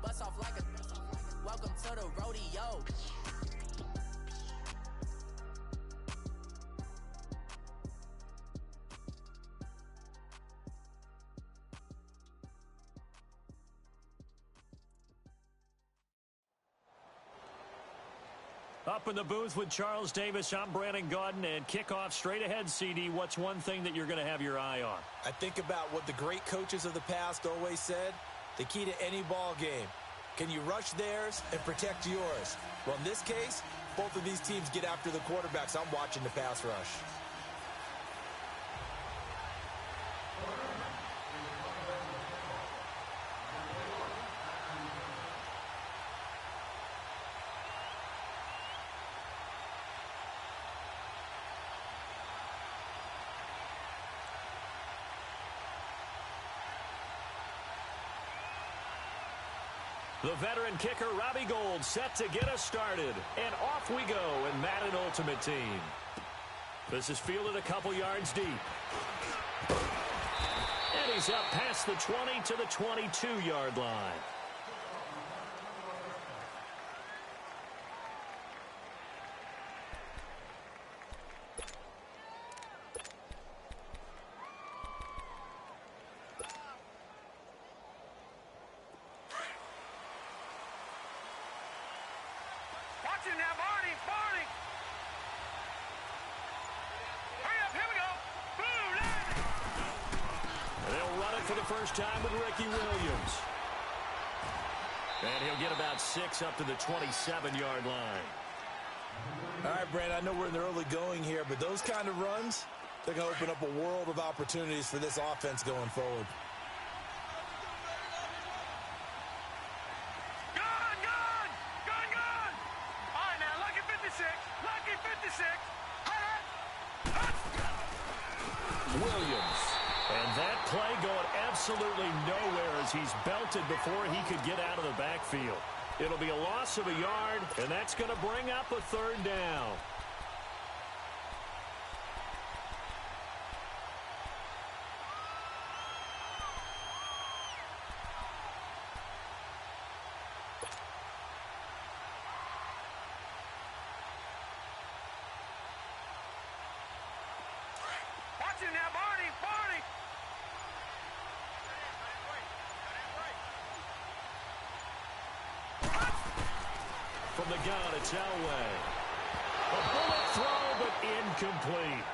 bust off like a welcome to the rodeo. Up in the booth with Charles Davis, I'm Brandon Gaudin, and kickoff straight ahead, CD. What's one thing that you're going to have your eye on? I think about what the great coaches of the past always said. The key to any ball game. Can you rush theirs and protect yours? Well, in this case, both of these teams get after the quarterbacks. I'm watching the pass rush. The veteran kicker, Robbie Gould, set to get us started. And off we go in Madden Ultimate Team. This is fielded a couple yards deep. And he's up past the 20 to the 22-yard line. Now, Barney. Hurry up, here we go. Boom, they'll run it for the first time with Ricky Williams. And he'll get about 6 up to the 27-yard line. All right, Brandon, I know we're in the early going here, but those kind of runs, they're going to open up a world of opportunities for this offense going forward. Williams. And that play going absolutely nowhere as he's belted before he could get out of the backfield. It'll be a loss of a yard, and that's going to bring up a third down. Now, Barney. From the gun, it's Elway. A bullet throw, but incomplete.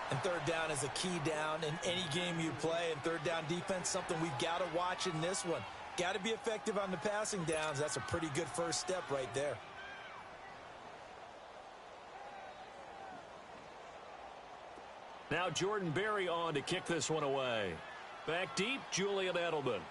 And third down is a key down in any game you play. And third down defense, something we've got to watch in this one. Got to be effective on the passing downs. That's a pretty good first step right there. Now Jordan Berry on to kick this one away. Back deep, Julian Edelman.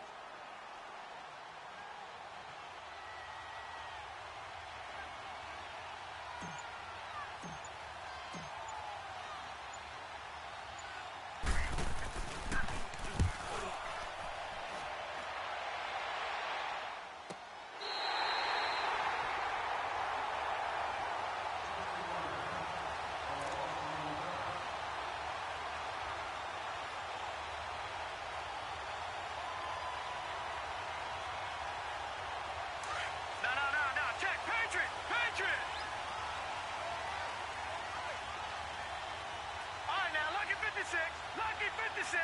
Lucky 56.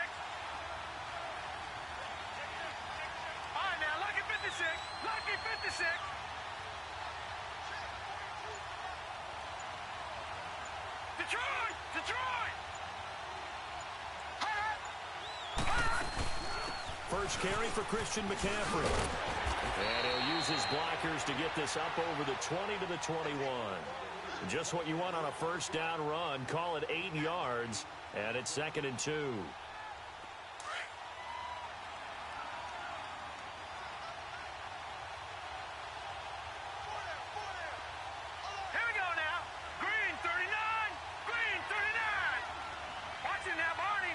All right, now, lucky 56. Lucky 56. Detroit! First carry for Christian McCaffrey. And he'll use his blockers to get this up over the 20 to the 21. Just what you want on a first down run. Call it 8 yards. And it's 2nd and 2. Here we go now. Green 39. Watch it now, Barney.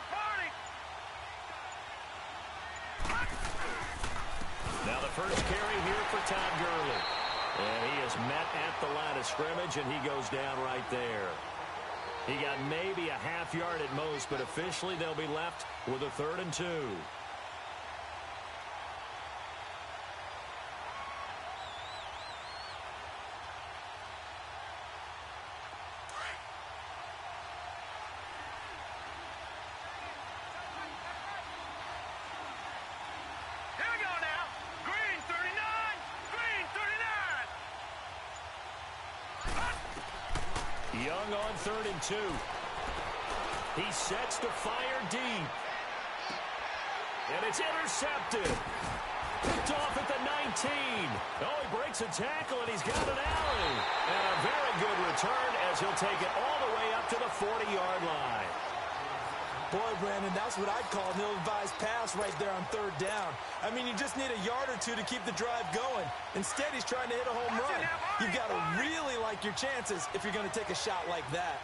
Now the first carry here for Todd Gurley. And he is met at the line of scrimmage, and he goes down right there. He got maybe a half yard at most, but officially they'll be left with a 3rd and 2. Young on 3rd and 2. He sets to fire deep. And it's intercepted. Picked off at the 19. Oh, he breaks a tackle, and he's got an alley. And a very good return as he'll take it all the way up to the 40-yard line. Boy, Brandon, that's what I'd call an ill-advised pass right there on 3rd down. I mean, you just need a yard or two to keep the drive going. Instead, he's trying to hit a home run. You've got to really like your chances if you're going to take a shot like that.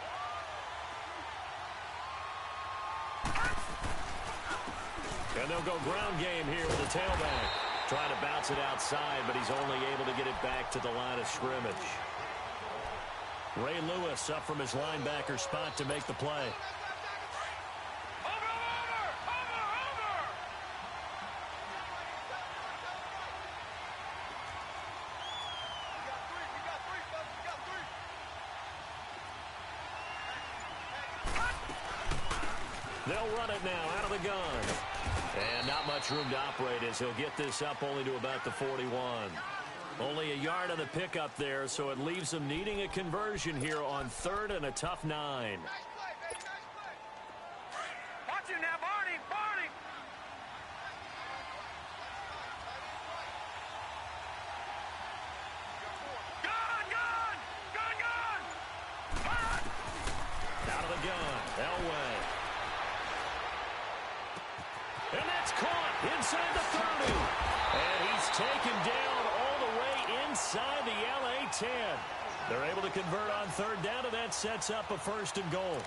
And they'll go ground game here with the tailback. Trying to bounce it outside, but he's only able to get it back to the line of scrimmage. Ray Lewis up from his linebacker spot to make the play. They'll run it now out of the gun. And not much room to operate as he'll get this up only to about the 41. Only a yard on the pickup there, so it leaves him needing a conversion here on 3rd and a tough 9. Watch him now, Barney! Barney! Gun! Gun! Gun! Gun! Out of the gun, Elway. And that's caught inside the 30. And he's taken down all the way inside the LA 10. They're able to convert on 3rd down, and that sets up a 1st and goal.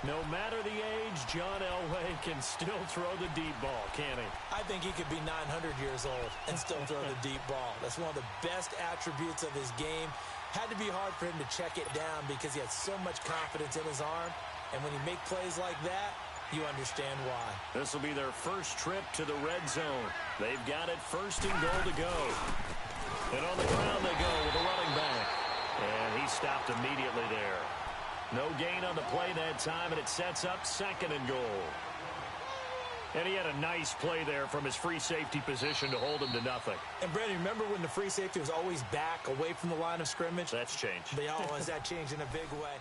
No matter the age, John Elway can still throw the deep ball, can't he? I think he could be 900 years old and still throw the deep ball. That's one of the best attributes of his game. Had to be hard for him to check it down because he had so much confidence in his arm. And when you make plays like that, you understand why. This will be their first trip to the red zone. They've got it 1st and goal to go. And on the ground they go with the running back. And he stopped immediately there. No gain on the play that time, and it sets up 2nd and goal. And he had a nice play there from his free safety position to hold him to nothing. And, Brandon, remember when the free safety was always back away from the line of scrimmage? That's changed. They always that changed in a big way.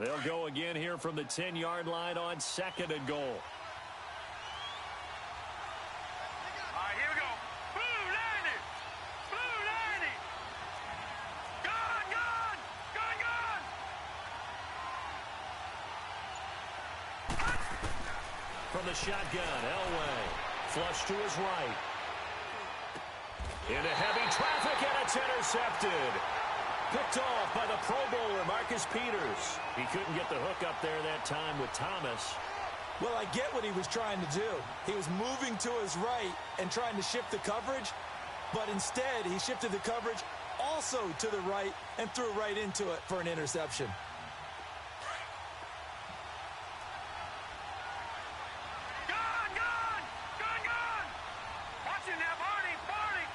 They'll go again here from the 10-yard line on 2nd and goal. All right, here we go. Blue 90! Blue 90! Gun! Gun! Gun! Gun! From the shotgun, Elway. Flush to his right. Into heavy traffic, and it's intercepted. Picked off by the Pro Bowler, Marcus Peters. He couldn't get the hook up there that time with Thomas. Well, I get what he was trying to do. He was moving to his right and trying to shift the coverage, but instead he shifted the coverage also to the right and threw right into it for an interception. Gun! Gun! Gun! Gun! Watch him now, Barney! Barney!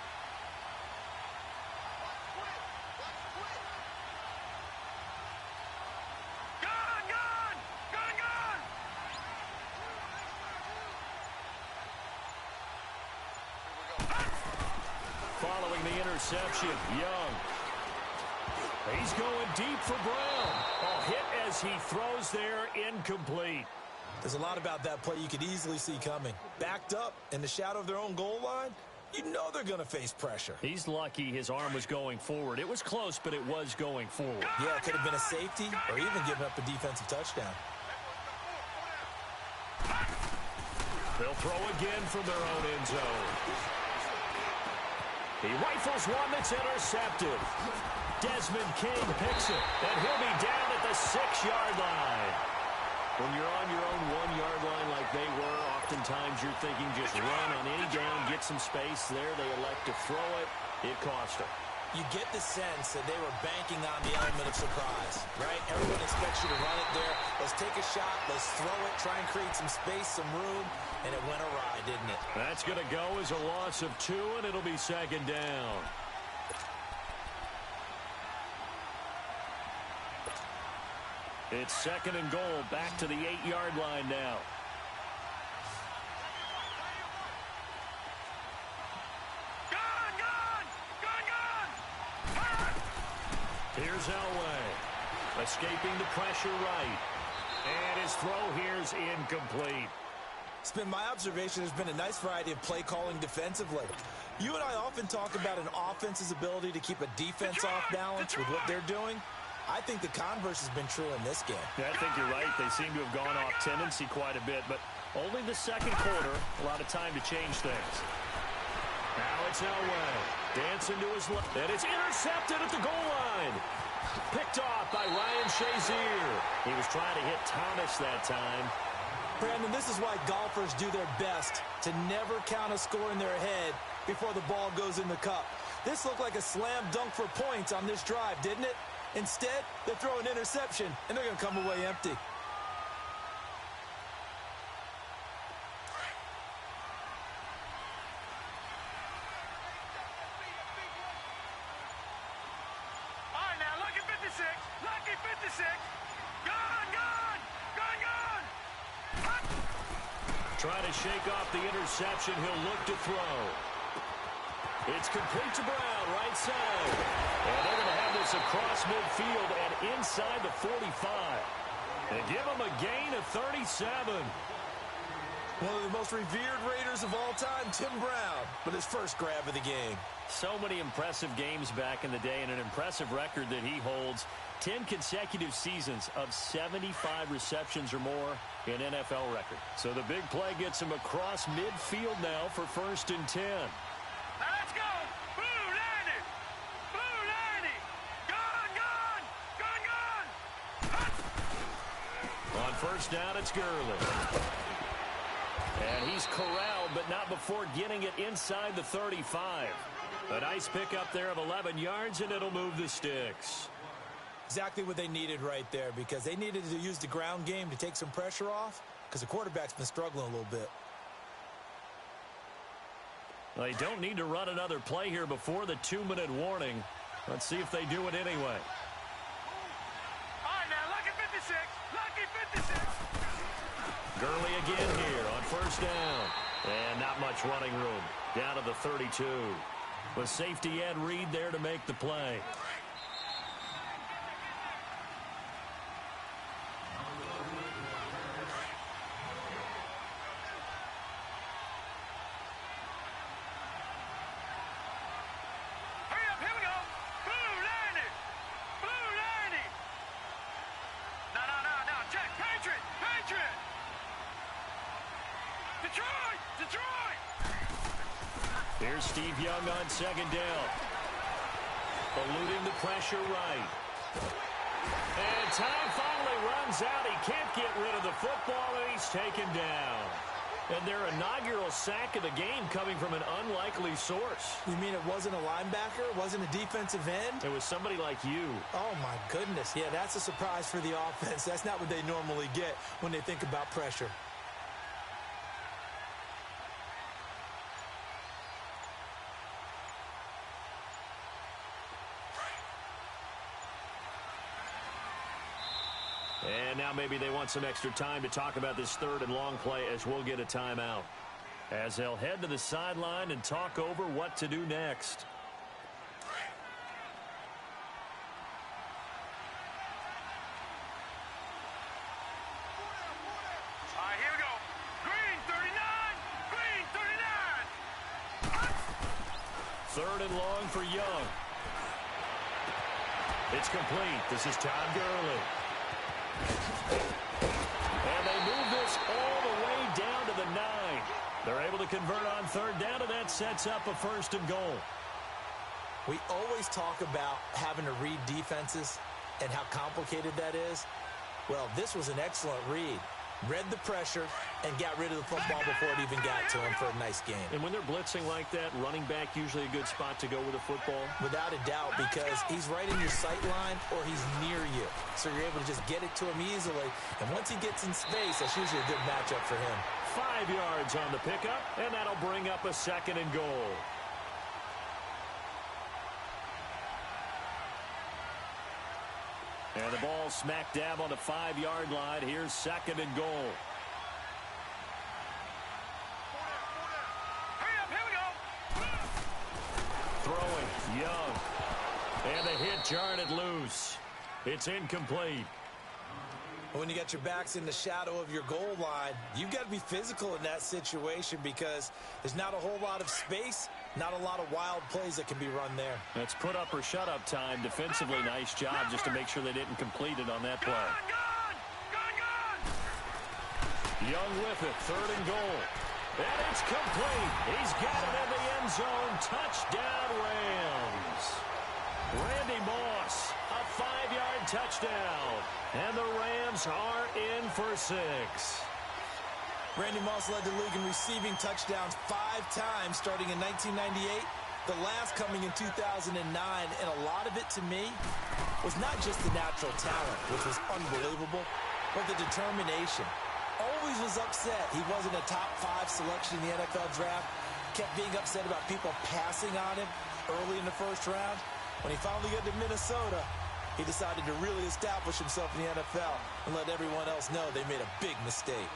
Gun! Gun! Gun! Gun! Following the interception, Young. He's going deep for Brown. A hit as he throws there, incomplete. There's a lot about that play you could easily see coming. Backed up in the shadow of their own goal line, you know they're going to face pressure. He's lucky his arm was going forward. It was close, but it was going forward. Yeah, it could have been a safety or even given up a defensive touchdown. They'll throw again from their own end zone. He rifles one that's intercepted. Desmond King picks it, and he'll be down at the 6-yard line. When you're on your own 1-yard line like they were, oftentimes you're thinking just run on any down, get some space there. They elect to throw it. It cost them. You get the sense that they were banking on the element of surprise, right? Everyone expects you to run it there. Let's take a shot. Let's throw it. Try and create some space, some room. And it went awry, didn't it? That's going to go as a loss of 2, and it'll be 2nd down. It's 2nd and goal, back to the 8-yard line now. Gun! Gun! Gun! Gun! Here's Elway. Escaping the pressure right. And his throw here is incomplete. It's been my observation there's been a nice variety of play calling defensively. You and I often talk about an offense's ability to keep a defense off balance with what they're doing. I think the converse has been true in this game. Yeah, I think you're right. They seem to have gone off tendency quite a bit, but only the second quarter, a lot of time to change things. Now it's Elway. Dancing to his left, and it's intercepted at the goal line. Picked off by Ryan Shazier. He was trying to hit Thomas that time. Brandon, this is why golfers do their best to never count a score in their head before the ball goes in the cup. This looked like a slam dunk for points on this drive, didn't it? Instead, they throw an interception, and they're going to come away empty. All right, now, lucky 56. Lucky 56. Gone, gone. Gone, gone. Trying to shake off the interception. He'll look to throw. It's complete to Brown, right side. And they're going to have this across midfield and inside the 45. And give him a gain of 37. One of the most revered Raiders of all time, Tim Brown, with his first grab of the game. So many impressive games back in the day and an impressive record that he holds. 10 consecutive seasons of 75 receptions or more in NFL record. So the big play gets him across midfield now for 1st and 10. Now let's go. Blue 90. Blue 90. Gone, gone. Gone, gone. On 1st down, it's Gurley. And he's corralled, but not before getting it inside the 35. A nice pickup there of 11 yards, and it'll move the sticks. Exactly what they needed right there, because they needed to use the ground game to take some pressure off, because the quarterback's been struggling a little bit. They don't need to run another play here before the 2-minute warning. Let's see if they do it anyway. All right, now, lucky 56. Lucky 56. Gurley again here on 1st down. And not much running room. Down to the 32. With safety Ed Reed there to make the play. Hurry up, here we go. Blue 90. Blue 90. No. Check. Patriot. Patriot. Detroit. Detroit. Here's Steve Young on 2nd down. Eluding the pressure right. And time finally runs out. He can't get rid of the football, and he's taken down. And their inaugural sack of the game coming from an unlikely source. You mean it wasn't a linebacker? It wasn't a defensive end? It was somebody like you. Oh, my goodness. Yeah, that's a surprise for the offense. That's not what they normally get when they think about pressure. And now maybe they want some extra time to talk about this 3rd and long play as we'll get a timeout. As they'll head to the sideline and talk over what to do next. All right, here we go. Green 39. Green 39. 3rd and long for Young. It's complete. This is Todd Gurley. And they move this all the way down to the 9. They're able to convert on 3rd down, and that sets up a 1st and goal. We always talk about having to read defenses and how complicated that is. Well, this was an excellent read. Read the pressure and got rid of the football before it even got to him for a nice gain. And when they're blitzing like that, running back usually a good spot to go with a football? Without a doubt, because he's right in your sight line or he's near you. So you're able to just get it to him easily. And once he gets in space, that's usually a good matchup for him. 5 yards on the pickup, and that'll bring up a 2nd and goal. And the ball smack dab on the 5-yard line. Here's 2nd and goal. Hurry up, here we go. Throwing, Young. And the hit jarred it loose. It's incomplete. When you got your backs in the shadow of your goal line, you've got to be physical in that situation because there's not a whole lot of space, not a lot of wild plays that can be run there. That's put up or shut up time. Defensively, nice job just to make sure they didn't complete it on that play. Young with it, 3rd and goal. And it's complete. He's got it in the end zone. Touchdown, Rams. Randy Moss, a 5-yard touchdown. And the Rams are in for 6. Randy Moss led the league in receiving touchdowns 5 times starting in 1998, the last coming in 2009. And a lot of it, to me, was not just the natural talent, which was unbelievable, but the determination. Always was upset he wasn't a top 5 selection in the NFL draft. Kept being upset about people passing on him early in the first round. When he finally got to Minnesota, he decided to really establish himself in the NFL and let everyone else know they made a big mistake.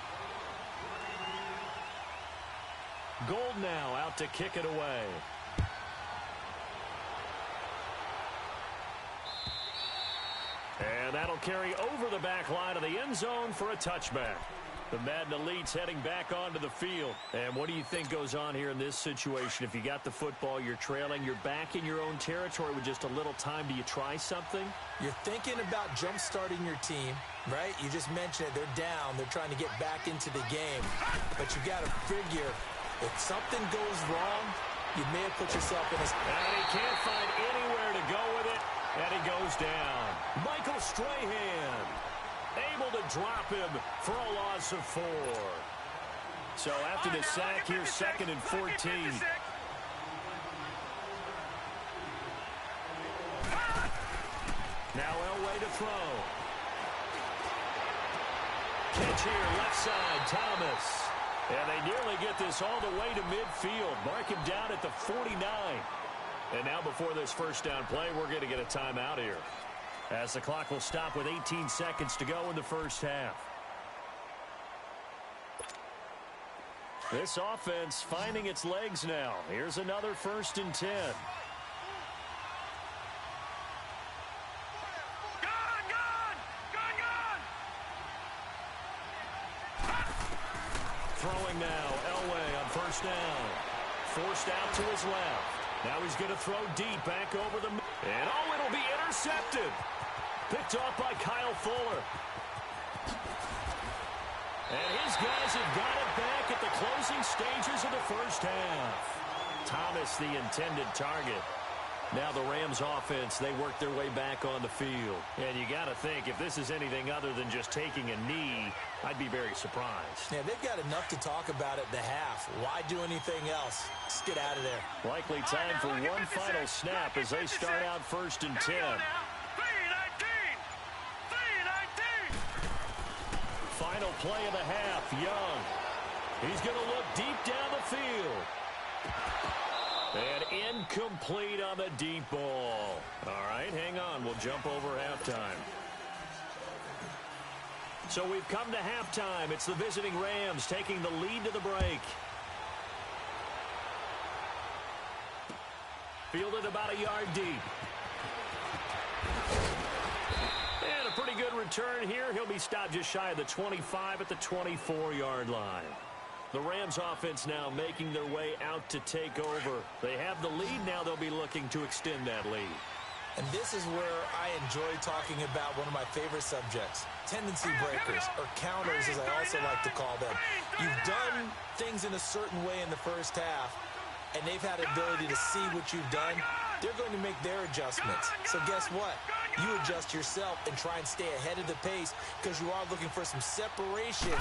Gold now out to kick it away. And that'll carry over the back line of the end zone for a touchback. The Madden Elite's heading back onto the field. And what do you think goes on here in this situation? If you got the football, you're trailing, you're back in your own territory with just a little time. Do you try something? You're thinking about jump-starting your team, right? You just mentioned it. They're down. They're trying to get back into the game. But you got to figure, if something goes wrong, you may have put yourself in a... And he can't find anywhere to go with it. And he goes down. Michael Strahan able to drop him for a loss of 4. So after the sack, here's 2nd and 14. Now Elway to throw. Catch here, left side, Thomas. And they nearly get this all the way to midfield. Mark him down at the 49. And now before this first down play, we're going to get a timeout here, as the clock will stop with 18 seconds to go in the first half. This offense finding its legs now. Here's another 1st and 10. Throwing now, Elway on 1st down. Forced out to his left. Now he's going to throw deep back over the... And oh, it'll be intercepted. Picked off by Kyle Fuller. And his guys have got it back at the closing stages of the first half. Thomas, the intended target. Now the Rams offense, they work their way back on the field. And you got to think, if this is anything other than just taking a knee, I'd be very surprised. Yeah, they've got enough to talk about at the half. Why do anything else? Just get out of there. Likely time for one final snap as they start out 1st and 10. Final play of the half, Young. He's going to look deep down the field. And incomplete on the deep ball. All right, hang on. We'll jump over halftime. So we've come to halftime. It's the visiting Rams taking the lead to the break. Fielded about a yard deep. And a pretty good return here. He'll be stopped just shy of the 25 at the 24-yard line. The Rams offense now making their way out to take over. They have the lead. Now they'll be looking to extend that lead. And this is where I enjoy talking about one of my favorite subjects, tendency breakers, or counters as I also like to call them. You've done things in a certain way in the first half, and they've had the ability to see what you've done. They're going to make their adjustments. So guess what? You adjust yourself and try and stay ahead of the pace because you are looking for some separation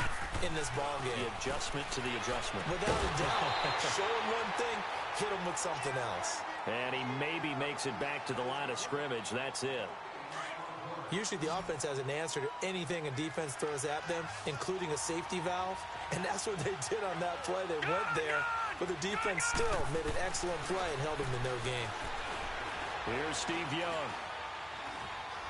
in this ball game. The adjustment to the adjustment. Without a doubt. Show him one thing, hit him with something else. And he maybe makes it back to the line of scrimmage. That's it. Usually the offense has an answer to anything a defense throws at them, including a safety valve. And that's what they did on that play. They went there, but the defense still made an excellent play and held them to no gain. Here's Steve Young.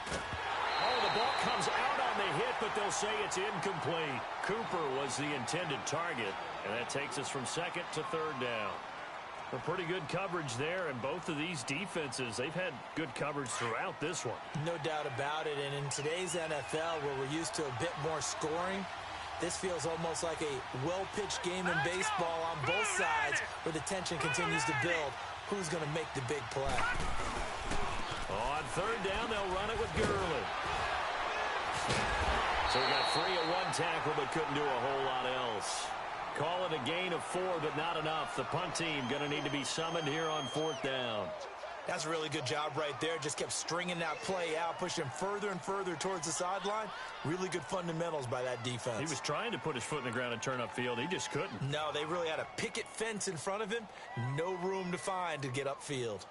Oh, the ball comes out on the hit, but they'll say it's incomplete. Cooper was the intended target, and that takes us from 2nd to 3rd down. A pretty good coverage there, and both of these defenses, they've had good coverage throughout this one. No doubt about it, and in today's NFL, where we're used to a bit more scoring, this feels almost like a well-pitched game in baseball on both sides, where the tension continues to build. Who's going to make the big play? On third down, they'll run it with Gurley. So we got free at one tackle, but couldn't do a whole lot else. Call it a gain of 4, but not enough. The punt team going to need to be summoned here on fourth down. That's a really good job right there. Just kept stringing that play out, pushing further and further towards the sideline. Really good fundamentals by that defense. He was trying to put his foot in the ground and turn upfield. He just couldn't. No, they really had a picket fence in front of him. No room to find to get upfield.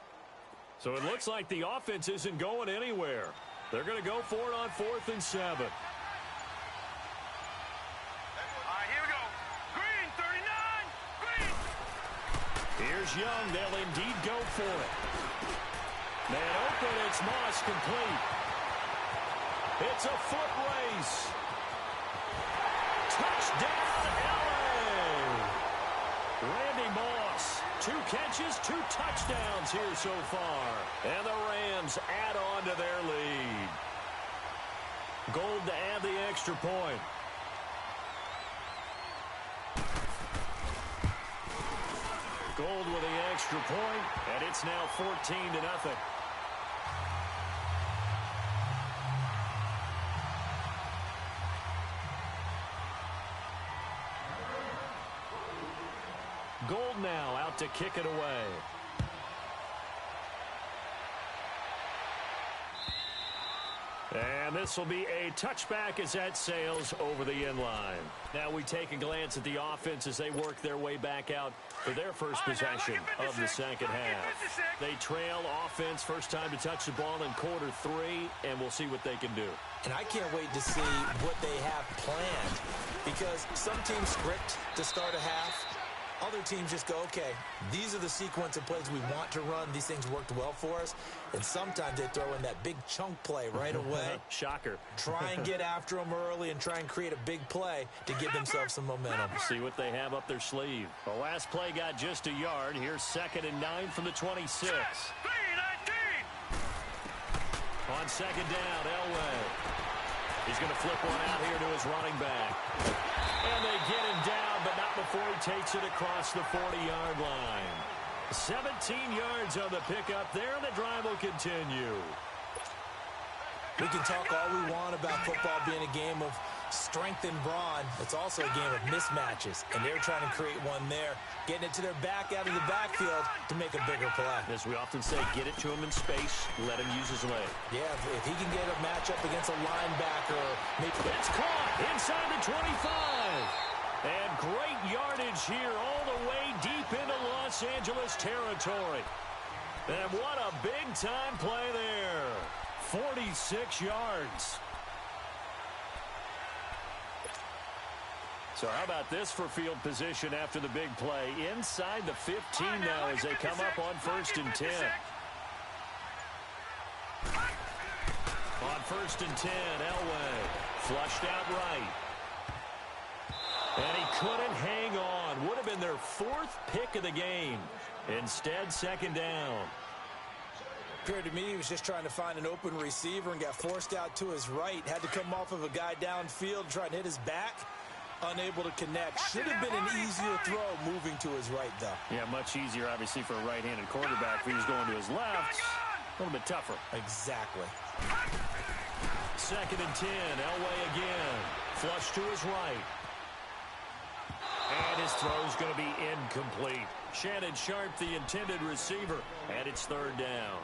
So it looks like the offense isn't going anywhere. They're going to go for it on 4th and 7. Here's Young. They'll indeed go for it. Man open. It's Moss complete. It's a foot race. Touchdown, LA. Randy Moss. 2 catches, 2 touchdowns here so far. And the Rams add on to their lead. Gold to add the extra point. Gold with the extra point, and it's now 14-0. Gold now out to kick it away. And this will be a touchback as that sails over the end line. Now we take a glance at the offense as they work their way back out for their first possession of the second half. They trail offense, first time to touch the ball in quarter 3, and we'll see what they can do. And I can't wait to see what they have planned, because some teams script to start a half. Other teams just go, okay, these are the sequence of plays we want to run. These things worked well for us. And sometimes they throw in that big chunk play right away. Shocker. Try and get after them early and try and create a big play to give themselves some momentum. See what they have up their sleeve. The last play got just a yard. Here's 2nd and 9 from the 26. On second down, Elway. He's going to flip one out here to his running back. And they get him down, but not before he takes it across the 40-yard line. 17 yards on the pickup there, and the drive will continue. We can talk all we want about football being a game of strength and brawn. It's also a game of mismatches, and they're trying to create one there, getting it to their back out of the backfield to make a bigger play. As we often say, get it to him in space, let him use his leg. Yeah, if he can get a matchup against a linebacker. It's caught inside the 25. And great yardage here all the way deep into Los Angeles territory. And what a big-time play there. 46 yards. So how about this for field position after the big play? Inside the 15 now as they come up on 1st and 10. On 1st and 10, Elway flushed out right. And he couldn't hang on. Would have been their 4th pick of the game. Instead, 2nd down. Appeared to me he was just trying to find an open receiver and got forced out to his right. Had to come off of a guy downfield, trying to hit his back. Unable to connect. Should have been an easier throw moving to his right, though. Yeah, much easier, obviously, for a right-handed quarterback. If he was going to his left, a little bit tougher. Exactly. 2nd and 10. Elway again. Flush to his right. And his throw's going to be incomplete. Shannon Sharp, the intended receiver, and it's 3rd down.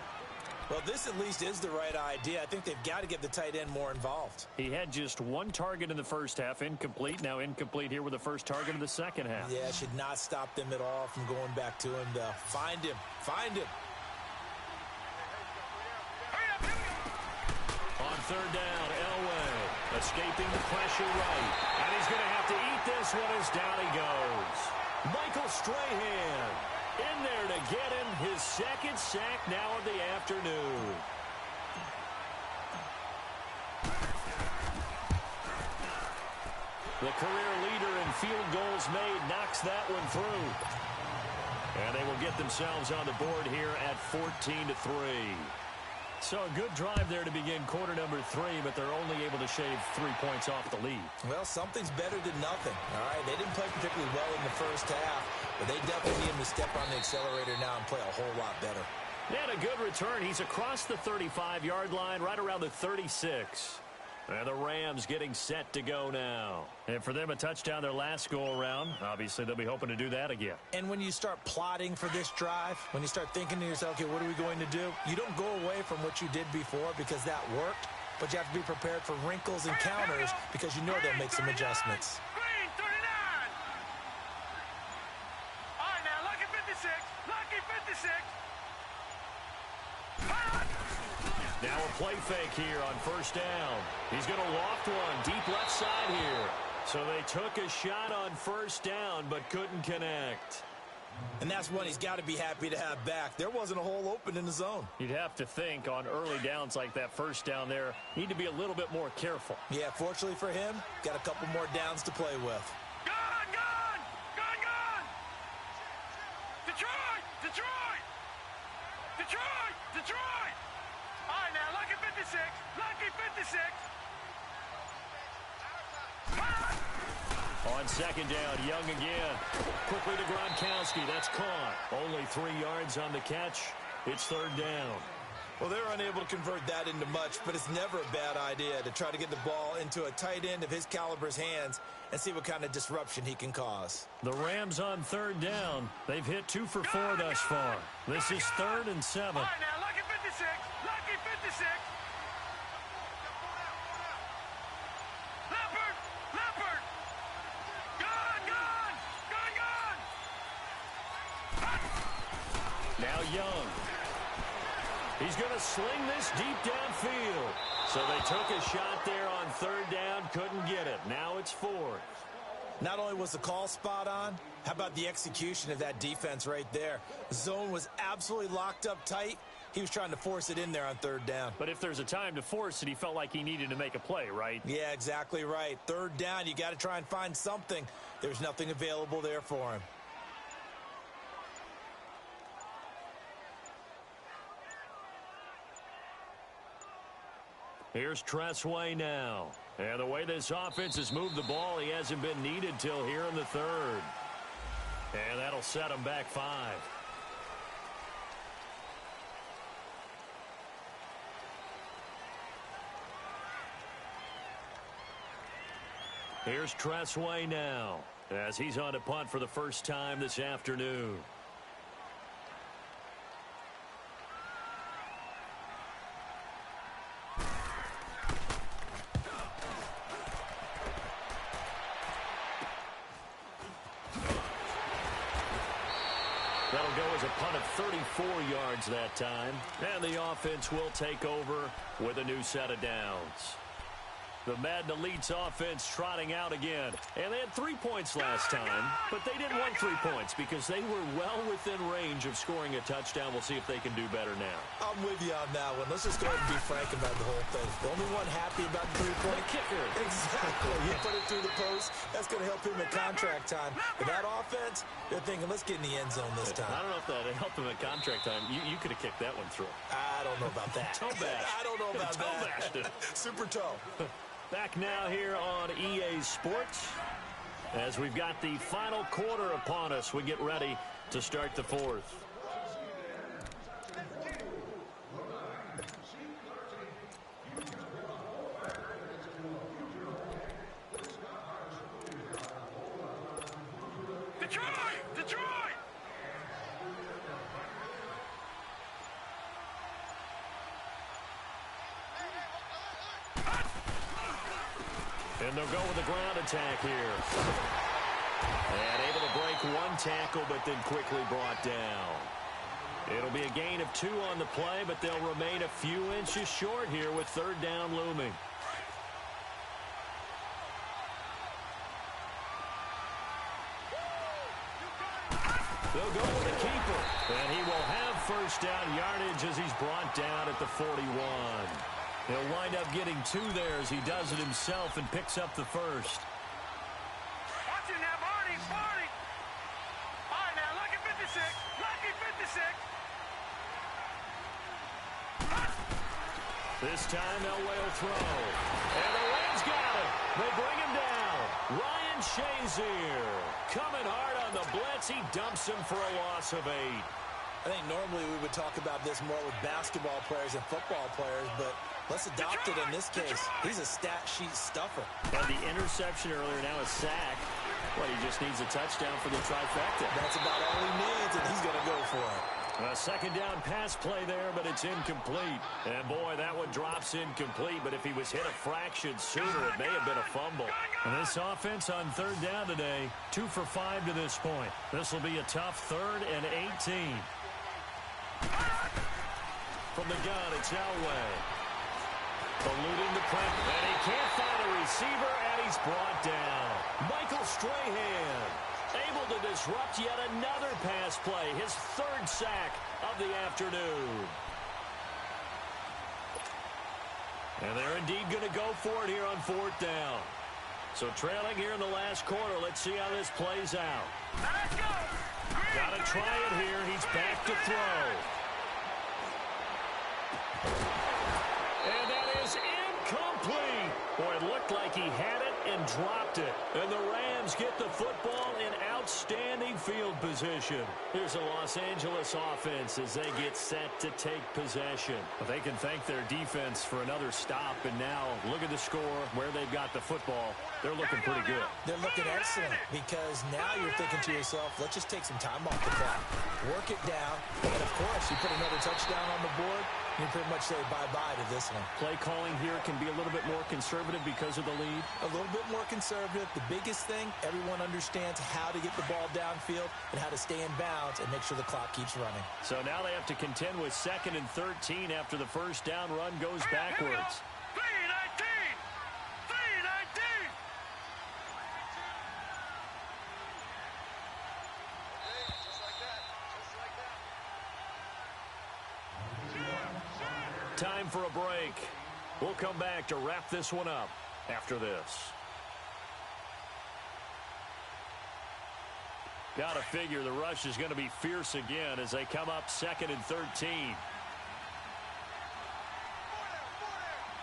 Well, this at least is the right idea. I think they've got to get the tight end more involved. He had just 1 target in the first half, incomplete. Now incomplete here with the first target of the second half. Yeah, should not stop them at all from going back to him, though. Find him. Find him. On 3rd down, Elway escaping the pressure right. And he's going to have to eat this one as down he goes. Michael Strahan in there to get him his 2nd sack now of the afternoon. The career leader in field goals made knocks that one through. And they will get themselves on the board here at 14-3. So a good drive there to begin quarter number 3, but they're only able to shave 3 points off the lead. Well, something's better than nothing. All right, they didn't play particularly well in the first half, but they definitely need him to step on the accelerator now and play a whole lot better. And a good return. He's across the 35-yard line, right around the 36. And the Rams getting set to go now. And for them, a touchdown their last go-around. Obviously, they'll be hoping to do that again. And when you start plotting for this drive, when you start thinking to yourself, okay, what are we going to do? You don't go away from what you did before because that worked, but you have to be prepared for wrinkles and counters because you know they'll make some adjustments. Green, 39. All right, now, lucky 56. Lucky 56. Now a play fake here on first down. He's going to loft one deep left side here. So they took a shot on first down but couldn't connect. And that's one he's got to be happy to have back. There wasn't a hole open in the zone. You'd have to think on early downs like that first down there, need to be a little bit more careful. Yeah, fortunately for him, got a couple more downs to play with. Gone, gone, gone, gone. Detroit, Detroit, Detroit, Detroit. All right, now, lucky 56. Lucky 56. On second down, Young again. Quickly to Gronkowski. That's caught. Only 3 yards on the catch. It's third down. Well, they're unable to convert that into much, but it's never a bad idea to try to get the ball into a tight end of his caliber's hands and see what kind of disruption he can cause. The Rams on third down. They've hit 2 for 4 thus far. This is 3rd and 7. All right, now, lucky 56. Lucky 56. Leopard, Leopard. Gone, gone, gone, gone. Now Young. He's going to sling this deep downfield. So they took a shot there on third down, couldn't get it. Now it's 4th. Not only was the call spot on, how about the execution of that defense right there? The zone was absolutely locked up tight. He was trying to force it in there on third down. But if there's a time to force it, he felt like he needed to make a play, right? Yeah, exactly right. Third down, you got to try and find something. There's nothing available there for him. Here's Tressway now. And the way this offense has moved the ball, he hasn't been needed till here in the third. And that'll set him back 5. Here's Tressway now, as he's on to punt for the first time this afternoon. That'll go as a punt of 34 yards that time. And the offense will take over with a new set of downs. The Madden Elite's offense trotting out again. And they had 3 points last time, but they didn't want 3 points because they were well within range of scoring a touchdown. We'll see if they can do better now. I'm with you on that one. Let's just go ahead and be frank about the whole thing. The only one happy about the 3-point kicker. Exactly. You put it through the post. That's going to help him at contract time. But that offense, they're thinking, let's get in the end zone this time. I don't know if that helped him at contract time. You could have kicked that one through. I don't know about that. Toe bash. I don't know about toe that. bashed it. Super toe. Back now here on EA Sports as we've got the final quarter upon us. We get ready to start the fourth. Detroit! Detroit! And they'll go with a ground attack here. And able to break one tackle, but then quickly brought down. It'll be a gain of 2 on the play, but they'll remain a few inches short here with third down looming. They'll go with the keeper. And he will have first down yardage as he's brought down at the 41. He'll wind up getting 2 there as he does it himself and picks up the first. Watch it now, Barney, Barney. All right, now, look at 56. This time Elway will throw. And the Rams got it. They bring him down. Ryan Shazier coming hard on the blitz. He dumps him for a loss of 8. I think normally we would talk about this more with basketball players and football players, but let's adopt it in this case. He's a stat sheet stuffer. And the interception earlier, now a sack. Well, he just needs a touchdown for the trifecta. That's about all he needs, and he's going to go for it. A second down pass play there, but it's incomplete. And, boy, that one drops incomplete, but if he was hit a fraction sooner, it may have been a fumble. And this offense on third down today, 2 for 5 to this point. This will be a tough 3rd and 18. From the gun, it's Elway. Eluding the pressure, and he can't find a receiver, and he's brought down. Michael Strahan able to disrupt yet another pass play, his 3rd sack of the afternoon. And they're indeed going to go for it here on 4th down. So trailing here in the last quarter, let's see how this plays out. Got to try it here. He's back to throw. And that is incomplete. Boy, it looked like he had it and dropped it. And the Rams get the football in outstanding field position. Here's a Los Angeles offense as they get set to take possession. But they can thank their defense for another stop. And now look at the score, where they've got the football. They're looking pretty good. They're looking excellent because now you're thinking to yourself, let's just take some time off the clock. Work it down. And, of course, you put another touchdown on the board, you pretty much say bye-bye to this one. Play calling here can be a little bit more conservative because of the lead. A little bit more conservative. The biggest thing, everyone understands how to get the ball downfield and how to stay in bounds and make sure the clock keeps running. So now they have to contend with 2nd and 13 after the first down run goes backwards. 3-19! Time for a break. We'll come back to wrap this one up after this. Got to figure the rush is going to be fierce again as they come up 2nd and 13. All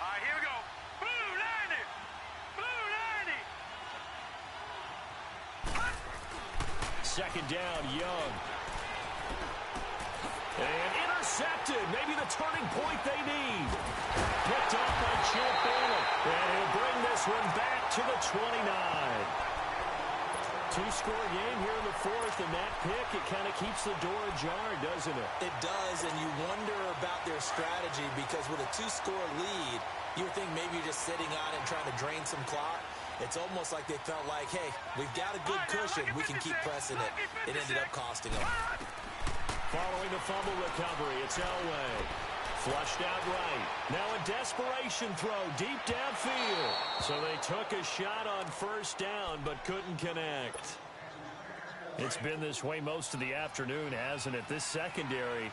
right, here we go. Blue 2nd90! down, Young. And intercepted. Maybe the turning point they need. Picked off by Champ Bailey. And he'll bring this one back to the 29. 2-score game here in the 4th, and that pick, it kind of keeps the door ajar, doesn't it? It does, and you wonder about their strategy because with a 2-score lead, you would think maybe you're just sitting on it and trying to drain some clock. It's almost like they felt like, hey, we've got a good cushion. We can keep pressing it. It ended up costing them. Following the fumble recovery, it's Elway. Flushed out right. Now a desperation throw deep downfield. So they took a shot on 1st down but couldn't connect. It's been this way most of the afternoon, hasn't it? This secondary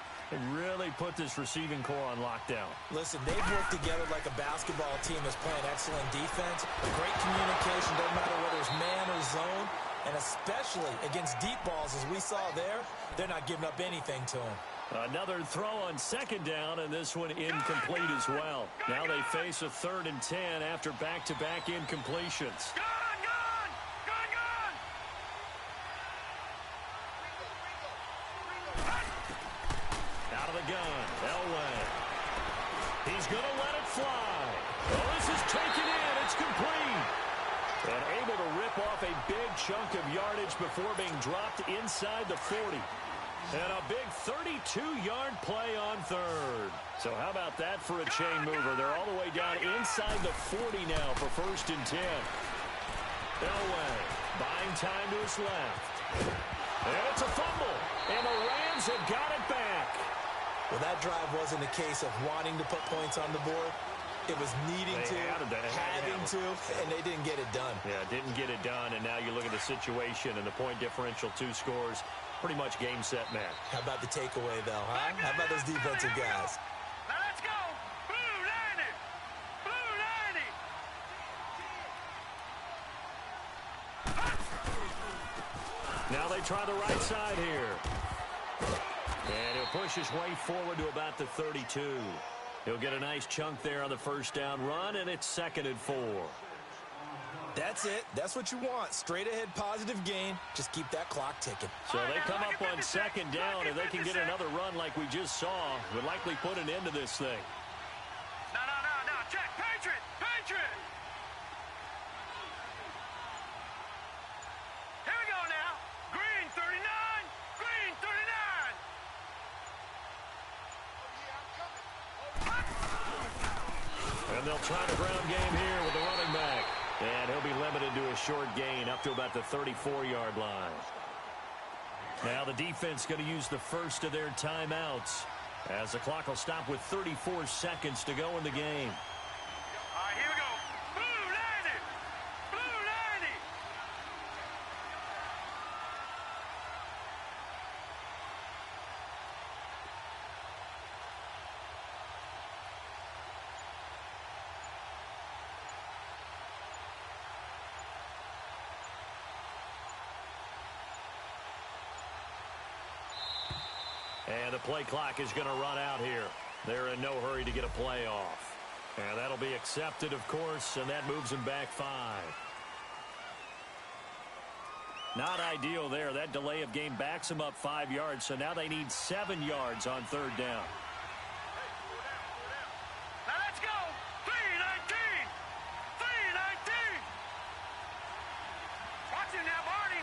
really put this receiving core on lockdown. Listen, they've worked together like a basketball team that's playing excellent defense. Great communication, don't matter whether it's man or zone. And especially against deep balls, as we saw there, they're not giving up anything to them. Another throw on 2nd down, and this one incomplete as well. Now they face a 3rd and 10 after back-to-back incompletions. Out of the gun, Elway. He's going to let it fly. Oh, this is taken in. It's complete. And able to rip off a big chunk of yardage before being dropped inside the 40. And a big 32-yard play on 3rd. So how about that for a chain mover? They're all the way down inside the 40 now for 1st and 10. Elway buying time to his left. And it's a fumble. And the Rams have got it back. Well, that drive wasn't a case of wanting to put points on the board. It was needing to, having to, and they didn't get it done. Yeah, didn't get it done, and now you look at the situation and the point differential, 2 scores, pretty much game, set, match. How about the takeaway, though, huh? How about those defensive guys? Now let's go! Blue 90! Blue 90! Now they try the right side here. And he'll push his way forward to about the 32. He'll get a nice chunk there on the first down run, and it's 2nd and 4. That's it. That's what you want. Straight ahead positive gain. Just keep that clock ticking. So they come up on 2nd down, and they can get another run like we just saw. Would likely put an end to this thing. No. Check. Patriot. Here we go now. Green 39. Green 39. And they'll try the ground game here with the running back. And he'll be limited to a short gain up to about the 34-yard line. Now the defense going to use the first of their timeouts as the clock will stop with 34 seconds to go in the game. All right, here we go. Blue 90. Blue 90. And the play clock is going to run out here. They're in no hurry to get a play off. And that'll be accepted, of course, and that moves them back 5. Not ideal there. That delay of game backs them up 5 yards, so now they need 7 yards on 3rd down. Now let's go. 319. 319. Watch him now, Barney.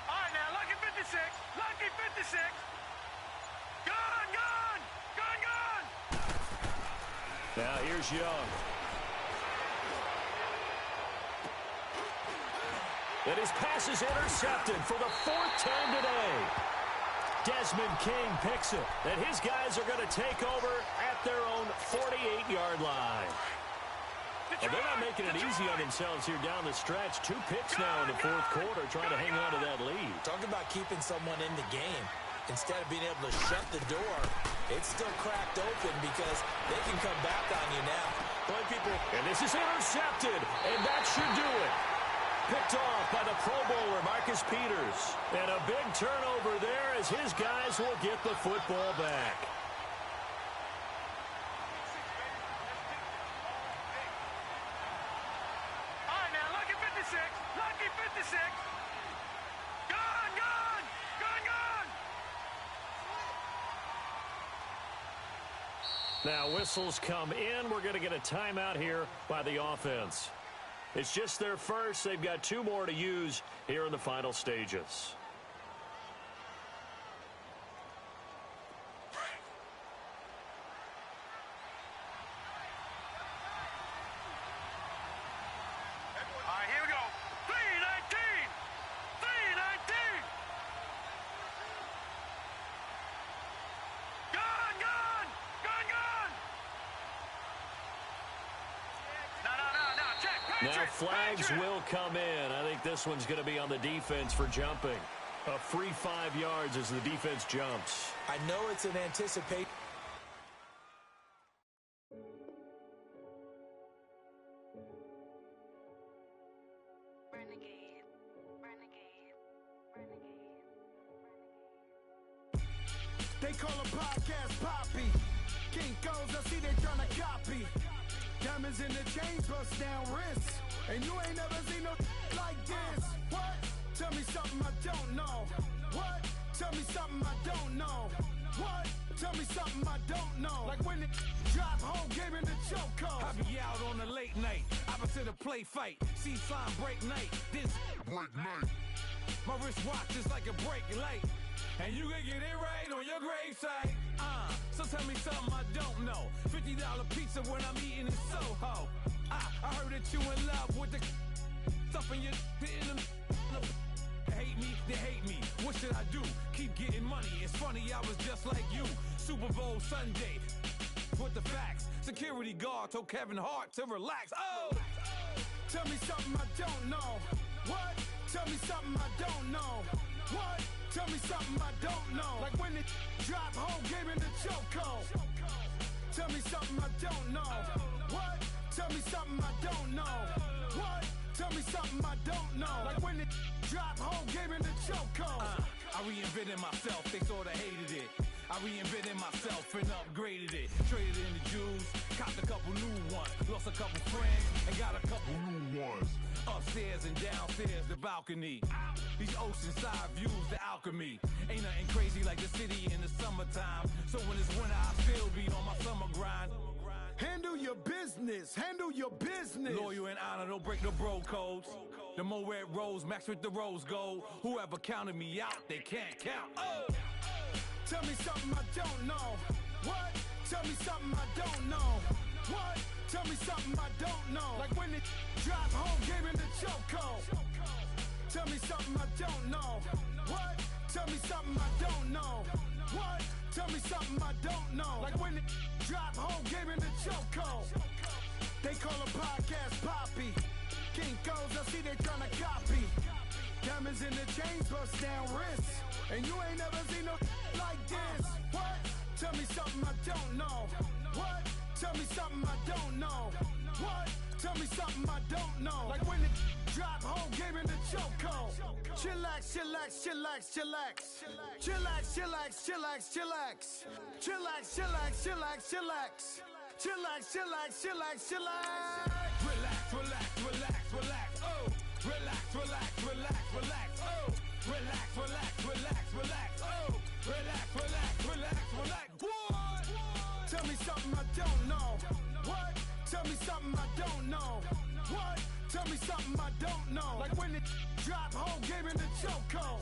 All right, now, lucky 56. Lucky 56. Gun. Now here's Young. And his pass is intercepted for the 4th time today. Desmond King picks it. And his guys are going to take over at their own 48-yard line. Well, they're not making it easy on themselves here down the stretch. 2 picks now in the 4th quarter trying to hang on to that lead. Talk about keeping someone in the game. Instead of being able to shut the door, it's still cracked open because they can come back on you now. Boy, people, and this is intercepted, and that should do it. Picked off by the Pro Bowler, Marcus Peters. And a big turnover there as his guys will get the football back. All right, now, lucky 56. Lucky 56. Gun. Now whistles come in. We're going to get a timeout here by the offense. It's just their first. They've got 2 more to use here in the final stages. All right, here we go. 319. 319. No. Check. Now flags will come in. I think this one's going to be on the defense for jumping. A free 5 yards as the defense jumps. I know it's an anticipation. They call a podcast Poppy. Kinkos, I see they tryna copy. Diamonds in the chains, bust down wrists. And you ain't never seen no like this. What? Tell me something I don't know. What? Tell me something I don't know. What? Tell me something I don't know. Like when it drop home, gave in the chokehold. I be out on a late night, opposite a play fight. See sign break night, this break night. My wristwatch is like a break light. And you can get it right on your gravesite. So tell me something I don't know. $50 pizza when I'm eating in Soho. I heard that you in love with the stuff in your in the hate me, they hate me. What should I do? Keep getting money. It's funny, I was just like you. Super Bowl Sunday. With the facts. Security guard told Kevin Hart to relax. Oh! Tell me something I don't know. What? Tell me something I don't know. What? Tell me something I don't know. Like when it drop home, gave in the chokehold. Tell me something I don't know. What? Tell me something I don't know. What? Tell me something I don't know. Like when it drop home, gave in the chokehold. I reinvented myself, they sorta hated it. I reinvented myself and upgraded it. Traded in the Jews, copped a couple new ones. Lost a couple friends and got a couple new ones. Upstairs and downstairs, the balcony. These oceanside views, the alchemy. Ain't nothing crazy like the city in the summertime. So when it's winter, I still be on my summer grind. Handle your business, handle your business. Loyal and honor, don't break the bro codes. The more red rose, max with the rose gold. Whoever counted me out, they can't count. Oh! Tell me something I don't know. What? Tell me something I don't know. What? Tell me something I don't know. Like when it drive home, gave in the chokehold. Tell me something I don't know. What? Tell me something I don't know. What? Tell me something I don't know. Like when it drive home, gave in the chokehold. They call a podcast Poppy. King goes, I see they tryna copy. Diamonds in the chains, bust down wrists. And you ain't never seen no like this. What? Tell me something I don't know. What? Tell me something I don't know. What? Tell me something I don't know. Like when it drop home, gave in the chokehold. Chillax, chillax, chillax, chillax. Chillax, chillax, chillax, chillax. Chillax, chillax, chillax, chillax. Chillax, chillax, chillax, chillax. Relax, relax, relax, relax. Oh, relax, relax, relax, relax. Oh, relax, relax, relax, relax. Oh, relax, relax, relax, relax. What? Tell me something I don't know. What? Tell me something I don't know. What? Tell me something I don't know. Like when it drop home, gave in the chokehold.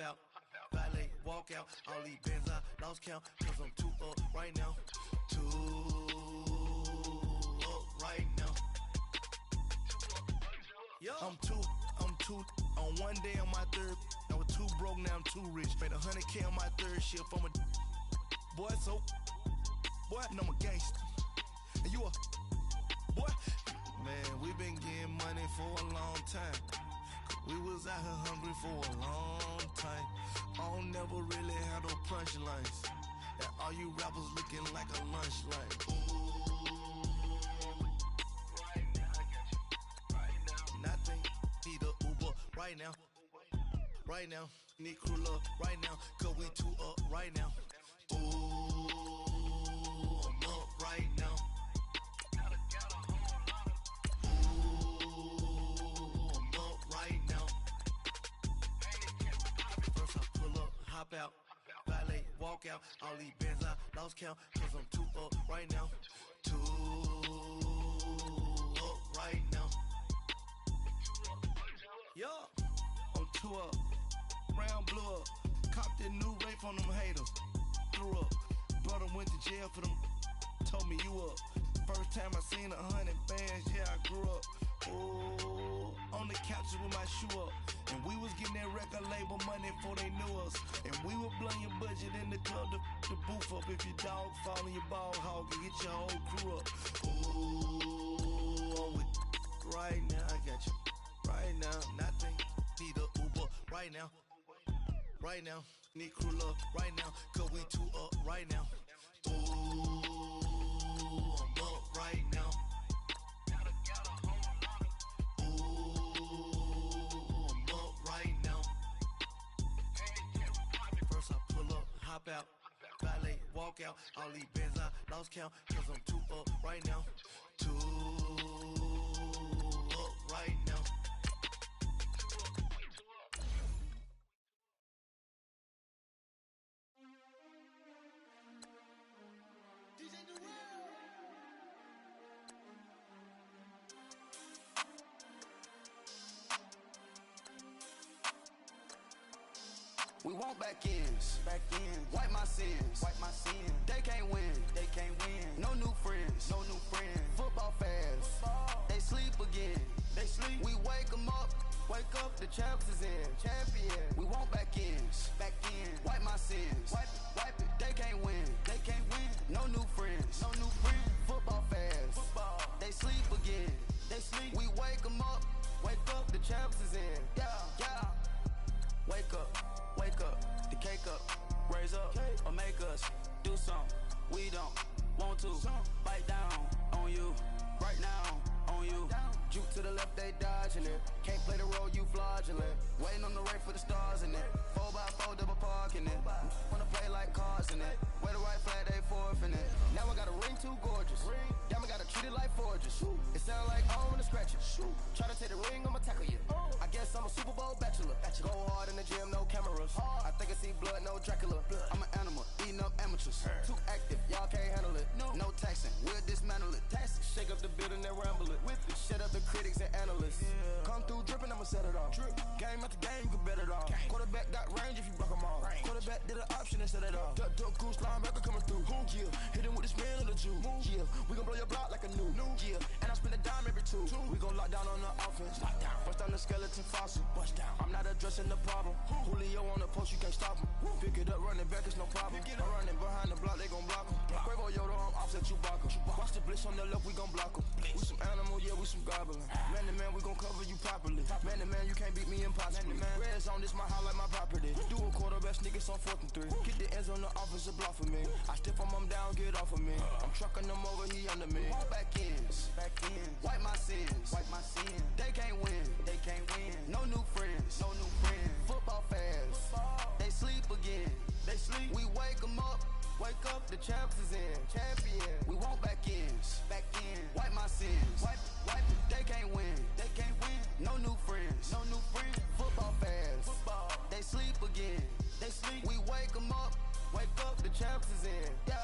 Out, valet, walk out, all these bins I lost count, cause I'm too up right now, too up right now. Yo. I'm too, on one day on my third, I was too broke, now I'm too rich, made 100K on my third shift from a boy, so, boy, and I'm a gangster, and you a, boy, man, we been getting money for a long time. We was out here hungry for a long time. I don't never really have no punchlines. And all you rappers looking like a lunch line. Ooh, right now, I got you. Right now, nothing. Need a Uber right now. Right now, need crew love right now. Cause we too up right now. Ooh, I'm up right now. Hop out, valet, walk out, all these bins I lost count, cause I'm too up right now, too up right now. Yo, I'm too up, round blew up, copped that new rape on them haters, threw up, brother went to jail for them, told me you up, first time I seen 100 bands, yeah I grew up, ooh, on the couches with my shoe up. And we was getting that record label money before they knew us. And we would blow your budget in the club to boof up. If your dog fall in your ball hog and get your whole crew up. Ooh, I'm with right now, I got you. Right now, nothing. Need a Uber right now. Right now, need crew love right now. Cause we too up right now. Ooh, I'm up right now. Hop out, valet, walk out, all these bins I lost count, cause I'm too up right now, too up right now. want back ends. Wipe my sins. They can't win. No new friends. Football fans. They sleep again. We wake them up. Wake up, the champs is in. We want back ends. Wipe my sins. Wipe it. They can't win. No new friends. Football fans. They sleep again. We wake them up. Wake up, the champs is in. Yeah. Wake up, the cake up, raise up, or make us do something we don't want to. Bite down on you, right now on you. Juke to the left, they dodging it. Can't play the role, you fraudulent. Waiting on the race for the stars in it. 4x4 double parking it. Wanna play like cars in it. Wear the right flag, they forfeiting it. Now I got a ring too gorgeous. Damn, I gotta treat it like forges. It sound like I wanna scratch it. Try to take the ring, I'ma tackle you. I guess I'm a Super Bowl bachelor. Go hard in the gym, no cameras. I think I see blood, no Dracula. I'm an animal, eating up amateurs. Too active, y'all can't handle it. No taxing, we'll dismantle it. Shake up the building and ramble it. Shut up the critics and analysts. Come through dripping, I'ma set it off. Game after game, you can bet it off. Quarterback got range if you block them all. Quarterback did an option and set it off. Duck goose linebacker coming through. Yeah, hit him with the spin of the Jew. Yeah, we gon' blow your block like a new. Yeah, and I spend a dime every two. We gon' lock down on the offense. Bust down the skeleton fossil. I'm not addressing the problem. Julio on the post, you can't stop him. Pick it up, running back, it's no problem. I'm running behind the block, they gon' block him. Quavo Yoda, I'm offset Chewbacca. Watch the blitz on the left, we gon' block him. We some animal, yeah, we some goblin. Man to man, we gon' cover you properly. Man to man, you can't beat me impossibly. Red zone, this my highlight, my property. Do a quarterback sneakers on 4th and 3. Get the ends on the offensive block for me. I stiff him, I'm down, get off of me. I'm trucking them over, he under me. Walk back ends. Wipe my sins. They can't win. No new friends. Football fans. They sleep again. We wake them up. Wake up, the champs is in. We want back ends. Wipe my sins. Wipe it. They can't win. No new friends. Football fans. They sleep again. We wake them up. Wake up, the champs is in. Yeah.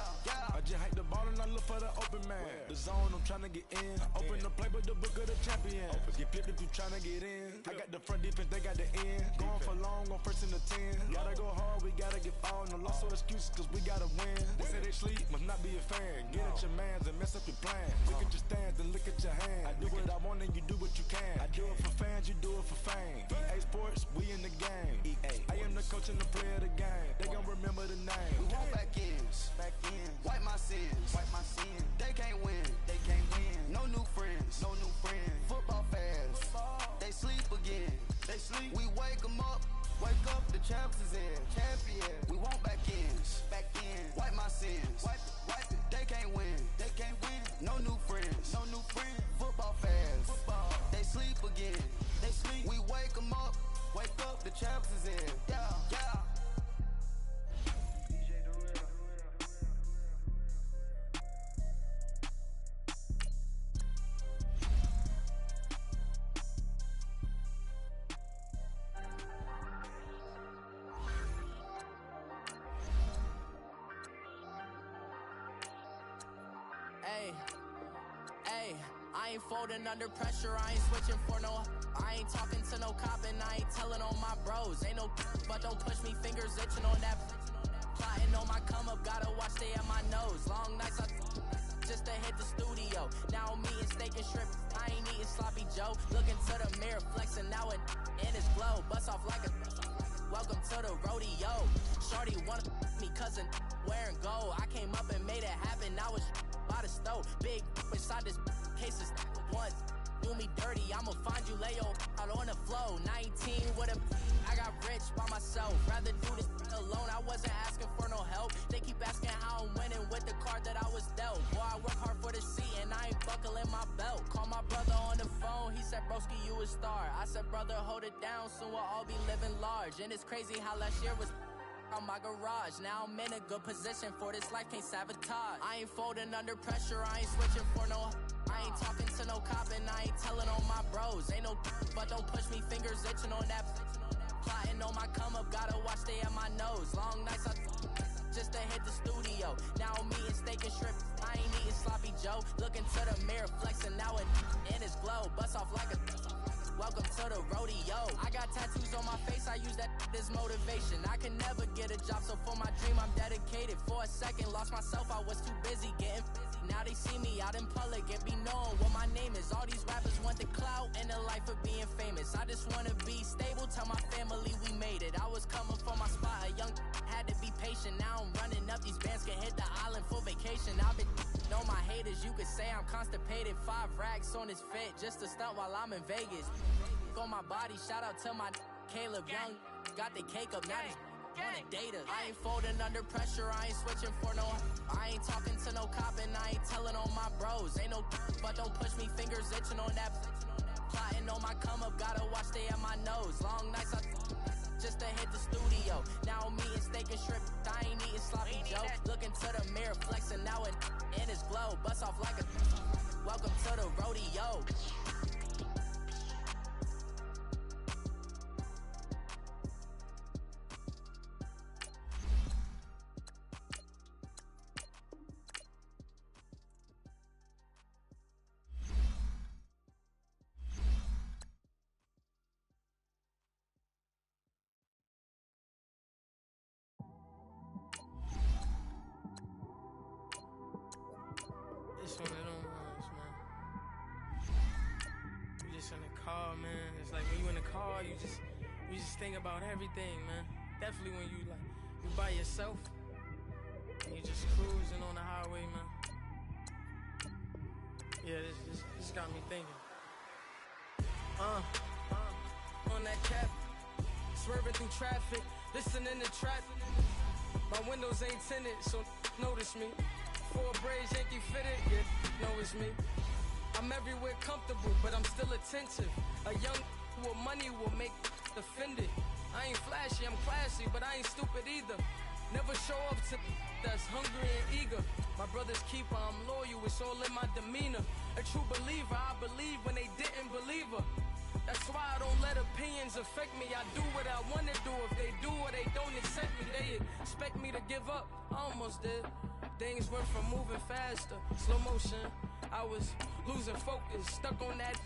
I just hike the ball and I look for the open man. The zone, I'm trying to get in. Open the playbook, the book of the champion. Get flipped if you trying to get in. I got the front defense, they got the end. Going for long, on 1st and the 10. Gotta go hard, we gotta get all. No loss or excuses, cause we gotta win. They say they sleep, must not be a fan. Get at your mans and mess up your plan. Look at your stands and look at your hand. I do what I want and you do what you can. I do it for fans, you do it for fame. EA Sports, we in the game. I am the coach and the player of the game. They gon' remember the name. We want back ends. Wipe my sins. They can't win. No new friends. Football fans. They sleep again. We wake them up. Wake up, the champs is in. We want back ends. Wipe my sins. Wipe it. They can't win. No new friends. Football fans. They sleep again. We wake them up. Wake up, the champs is in. Yeah. I ain't folding under pressure, I ain't switching for no. I ain't talking to no cop and I ain't telling on my bros. Ain't no but don't push me, fingers itching on that. Plotting on my come up, gotta watch stay at my nose. Long nights I just to hit the studio. Now I'm eating steak and shrimp, I ain't eating sloppy Joe. Looking to the mirror, flexing now it in his glow. Bust off like a welcome to the rodeo. Shorty wanna me cousin wearing gold. I came up and made it happen, now it's by the stove. Big inside this cases once do me dirty, I'ma find you lay your out on the floor. 19 with a I got rich by myself, rather do this alone. I wasn't asking for no help, they keep asking how I'm winning with the card that I was dealt. Boy, I work hard for the seat and I ain't buckling my belt. Call my brother on the phone, he said broski you a star. I said brother hold it down, soon we'll all be living large. And it's crazy how last year was on my garage. Now I'm in a good position for this life, can't sabotage. I ain't folding under pressure, I ain't switching for no. I ain't talking to no cop and I ain't telling on my bros. Ain't no but don't push me, fingers itching on that. Plotting on my come up, gotta watch stay at my nose. Long nights I just to hit the studio. Now I'm eating steak and shrimp, I ain't eating sloppy Joe. Looking to the mirror, flexing now it in his glow. Bust off like a welcome to the rodeo. I got tattoos on my face, I use that as motivation. I can never get a job, so for my dream I'm dedicated. For a second, lost myself, I was too busy getting busy. Now they see me out in public and be known what my name is. All these rappers want the clout and the life of being famous. I just wanna be stable, tell my family we made it. I was coming from my spot, a young had to be patient. Now I'm running up, these bands can hit the island for vacation. I've been know my haters, you could say I'm constipated. 5 racks on his fit, just to stunt while I'm in Vegas. On my body, shout out to my Caleb Young. Got the cake up, now these wanna date us. I ain't folding under pressure, I ain't switching for no. I ain't talking to no cop and I ain't telling on my bros. Ain't no but don't push me, fingers itching on that. Plotting on my come up, gotta watch stay at my nose. Long nights I just to hit the studio. Now I'm eating steak and shrimp, I ain't eating sloppy Joe. Looking to the mirror, flexing now and in his glow. Bust off like a welcome to the rodeo. It's one of them ones, man. You just in the car, man. It's like when you in the car, you just think about everything, man. Definitely when you by yourself and you just cruising on the highway, man. Yeah, this got me thinking. On that cap, swerving through traffic, listening to trap. My windows ain't tinted, so notice me. 4 braids, Yankee fitted, yeah, know it's me. I'm everywhere comfortable, but I'm still attentive. A young with money will make offended. I ain't flashy, I'm classy, but I ain't stupid either. Never show up to that's hungry and eager. My brother's keeper, I'm loyal, it's all in my demeanor. A true believer, I believe when they didn't believe her. That's why I don't let opinions affect me. I do what I want to do. If they do or they don't accept me, they expect me to give up. I almost did. Things went from moving faster, slow motion. I was losing focus, stuck on that.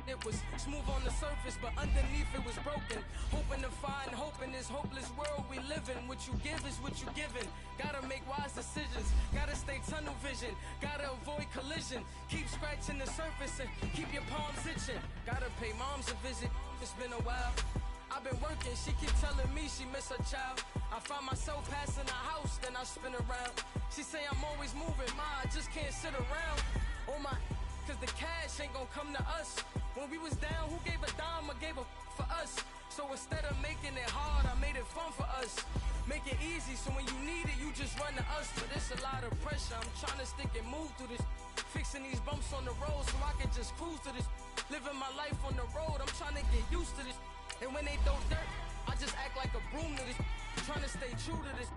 It was smooth on the surface, but underneath it was broken. Hoping to find hope in this hopeless world we live in. What you give is what you given. Gotta make wise decisions. Gotta stay tunnel vision. Gotta avoid collision. Keep scratching the surface and keep your palms itching. Gotta pay moms a visit. It's been a while. I've been working, she keep telling me she miss her child. I find myself passing the house, then I spin around. She say I'm always moving, I just can't sit around. Oh my, cause the cash ain't gonna come to us. When we was down, who gave a dime or gave a for us? So instead of making it hard, I made it fun for us. Make it easy, so when you need it, you just run to us. But it's a lot of pressure, I'm trying to stick and move through this. Fixing these bumps on the road so I can just cruise to this. Living my life on the road, I'm trying to get used to this. And when they throw dirt, I just act like a broom to this. Trying to stay true to this.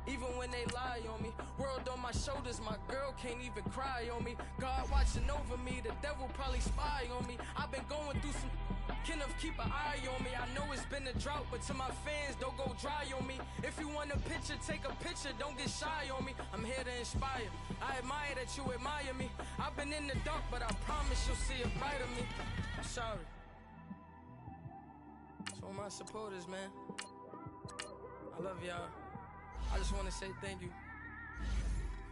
Even when they lie on me. World on my shoulders, my girl can't even cry on me. God watching over me, the devil probably spy on me. I've been going through some Kenneth, keep an eye on me. I know it's been a drought, but to my fans, don't go dry on me. If you want a picture, take a picture, don't get shy on me. I'm here to inspire. I admire that you admire me. I've been in the dark, but I promise you'll see a bright of me. I'm sorry. So my supporters, man, I love y'all. I just want to say thank you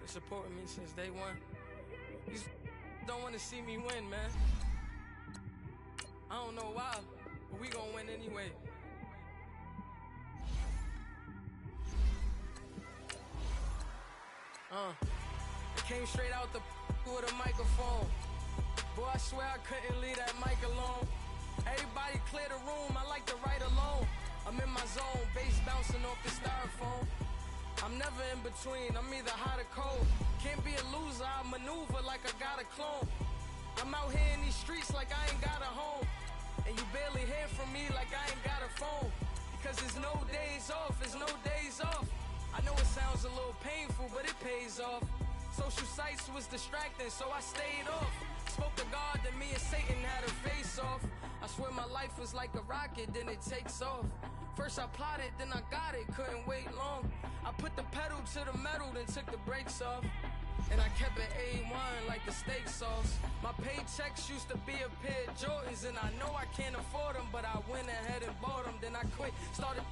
for supporting me since day one. You don't want to see me win, man. I don't know why, but we gonna win anyway. I came straight out the with a microphone. Boy, I swear I couldn't leave that mic alone. Everybody clear the room, I like to write alone. I'm in my zone, bass bouncing off the styrofoam. I'm never in between, I'm either hot or cold. Can't be a loser, I maneuver like I got a clone. I'm out here in these streets like I ain't got a home. And you barely hear from me like I ain't got a phone. Because there's no days off, there's no days off. I know it sounds a little painful, but it pays off. Social sites was distracting, so I stayed off. Spoke to God, then me and Satan had a face off. I swear my life was like a rocket, then it takes off. First I plotted, then I got it, couldn't wait long. I put the pedal to the metal, then took the brakes off. And I kept it A1 like the steak sauce. My paychecks used to be a pair of Jordans, and I know I can't afford them, but I went ahead and bought them. Then I quit, started